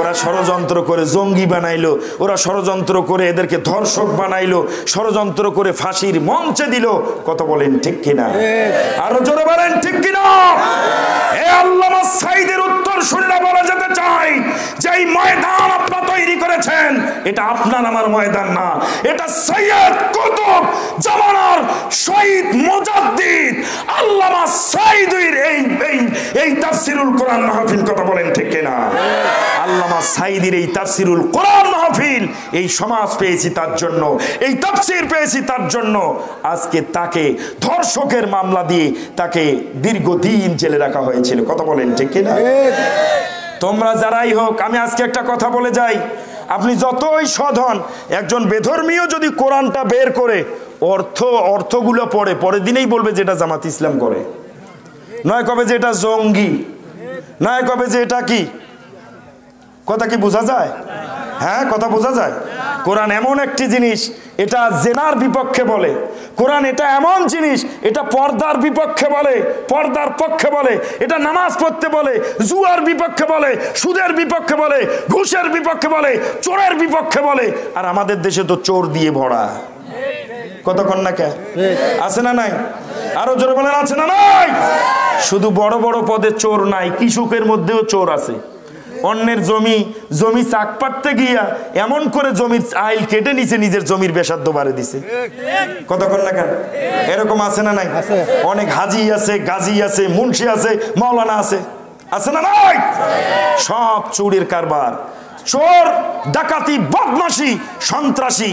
ওরা ষড়যন্ত্র করে জঙ্গি বানাইলো, ওরা ষড়যন্ত্র করে এদেরকে ধর্ষক বানাইলো, ষড়যন্ত্র করে ফাঁসির মঞ্চে দিল। কত বলেন ঠিক কিনা? আরো জোরে বলেন ঠিক কিনা? এই আল্লামা সাঈদীর উত্তর শুনে বলা যেতে চাই যে এই ময়দান আপনারা তৈরি করেছেন, এটা আপনার আমার ময়দান না, এটা সৈয়দ কুতুব জামানার শহীদ মুজাদ্দিদ আল্লামা সাঈদীর এই তাফসীরুল কোরআন মাহফিল। কথা বলেন ঠিক কিনা? আল্লামা সাঈদীর এই তাফসীরুল কোরআন মাহফিল, এই সমাজ পেয়েছি তার জন্য, এই তাফসীর পেয়েছি তার জন্য। আজকে তাকে ধর্ষকের মামলা দিয়ে তাকে দীর্ঘদিন জেলে রাখা হয়েছিল। কথা বলেন ঠিক কিনা? তোমরা যারাই হোক, আমি আজকে একটা কথা বলে যাই, আপনি যতই সৎ হন, একজন বেধর্মীয় যদি কোরআনটা বের করে অর্থগুলো পড়ে, পরের দিনেই বলবে যে এটা জামাত ইসলাম করে, নয় কবে যে এটা জঙ্গি, নয় কবে যে এটা কি। কথা কি বোঝা যায়? হ্যাঁ, কথা বোঝা যায়। কোরআন এমন একটি জিনিস, এটা জেনার বিপক্ষে বলে। কোরআন এটা এমন জিনিস, এটা পর্দার বিপক্ষে বলে, পর্দার পক্ষে বলে। এটা নামাজ পড়তে বলে, জুয়ার বিপক্ষে বলে, সুদের বিপক্ষে বলে, ঘুষের বিপক্ষে বলে, চোরের বিপক্ষে বলে। আর আমাদের দেশে তো চোর দিয়ে ভরা। কতক্ষণ না কে আছে না নাই? আরো জোরে বলেন আছে না নাই? শুধু বড় বড় পদে চোর নাই, কৃষকের মধ্যেও চোর আছে। অন্যের জমি চাক পাটতে গিয়া এমন করে জমির আইল কেটে নিছে, নিজের জমির বেসাদ্দ বাড়ে দিছে। কতক্ষণ না কেন? এরকম আছে না নাই? অনেক হাজি আছে, গাজী আছে, মুন্সি আছে, মাওলানা আছে, আছে না নাই? সব চুরির কারবার। চোর, ডাকাতি, বদমাশি, সন্ত্রাসী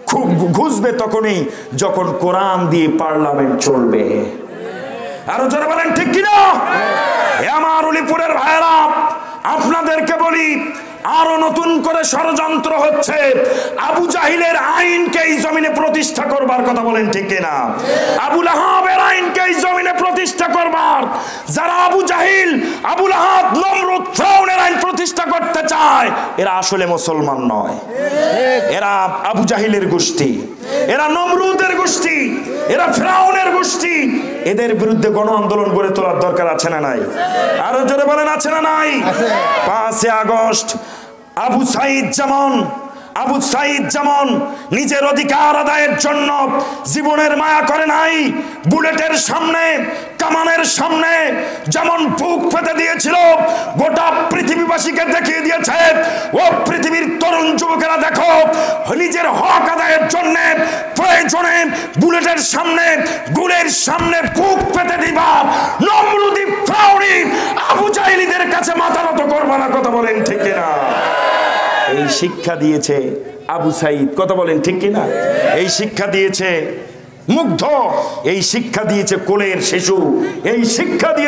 খুব ঘুষবে তখনই যখন কোরআন দিয়ে পার্লামেন্ট চলবে। আরো জোরে বলেন ঠিক কিনা? আমার উলিপুরের ভাইরা, আপনাদেরকে বলি, আরো নতুন করে ষড়যন্ত্র হচ্ছে আবু জাহিলের আইনকে এই জমিনে প্রতিষ্ঠা করবার। কথা বলেন ঠিক কিনা? আবু লাহাবের আইনকে এই জমিনে প্রতিষ্ঠা করবার। যারা আবু জাহিল, আবু লাহাব, নমরুদ, ফিরআউনের আইন প্রতিষ্ঠা করতে চায়, এরা আসলে মুসলমান নয়। এরা আবু জাহিলের গোষ্ঠী, এরা নমরুদের গোষ্ঠী, এরা ফিরআউনের গোষ্ঠী। এদের বিরুদ্ধে গণ আন্দোলন গড়ে তোলার দরকার আছে না নাই? আরো জোরে বলেন আছে না নাই? 5 আগস্ট আবু সাঈদ যেমন নিজের অধিকার আদায়ের জন্য জীবনের মায়া করে নাই, বুলেটের সামনে, কামানের সামনে যেমন বুক পেতে দিয়েছিল, গোটা পৃথিবীবাসীকে দেখিয়ে দিয়েছে, ও পৃথিবীর তরুণ যুবকেরা দেখো, নিজের হক আদায়ের জন্য প্রয়োজনে বুলেটের সামনে, গুলের সামনে বুক পেতে দিবা। নমরুদি, ফিরআউনি, আবু জাহিলদের কাছে মাথা নত করবা না। কথা বলেন ঠিক কিনা? এই শিক্ষা দিয়েছে আবু সাঈদ। কথা বলেন ঠিক কিনা? এই শিক্ষা দিয়েছে মুগ্ধ, এই শিক্ষা দিয়েছে কোলের শিশু, এই শিক্ষা দিয়ে